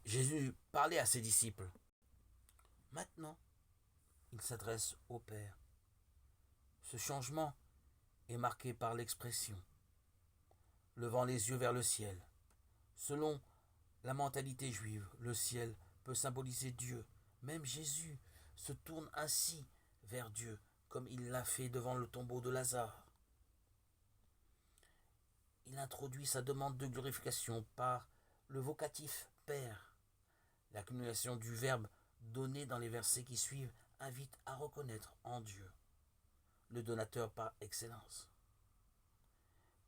Jésus parlait à ses disciples. Maintenant, il s'adresse au Père. Ce changement est marqué par l'expression, levant les yeux vers le ciel. Selon la mentalité juive, le ciel peut symboliser Dieu. Même Jésus se tourne ainsi vers Dieu, comme il l'a fait devant le tombeau de Lazare. Il introduit sa demande de glorification par le vocatif Père. L'accumulation du verbe donné dans les versets qui suivent invite à reconnaître en Dieu le donateur par excellence.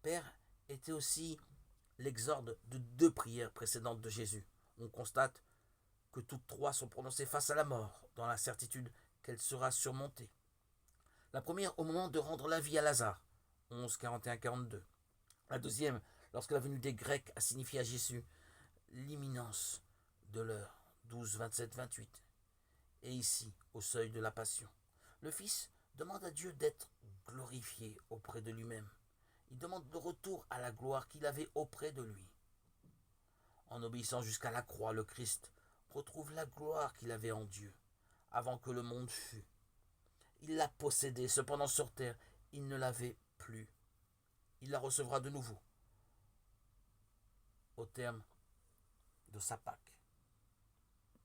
Père était aussi l'exorde de deux prières précédentes de Jésus. On constate que toutes trois sont prononcées face à la mort, dans la certitude qu'elle sera surmontée. La première au moment de rendre la vie à Lazare, 11, 41-42. La deuxième, lorsque la venue des Grecs a signifié à Jésus l'imminence de l'heure, 12, 27-28. Et ici, au seuil de la passion. Le Fils demande à Dieu d'être glorifié auprès de lui-même. Il demande le retour à la gloire qu'il avait auprès de lui. En obéissant jusqu'à la croix, le Christ retrouve la gloire qu'il avait en Dieu, avant que le monde fût. Il l'a possédée, cependant sur terre, il ne l'avait plus. Il la recevra de nouveau, au terme de sa Pâque.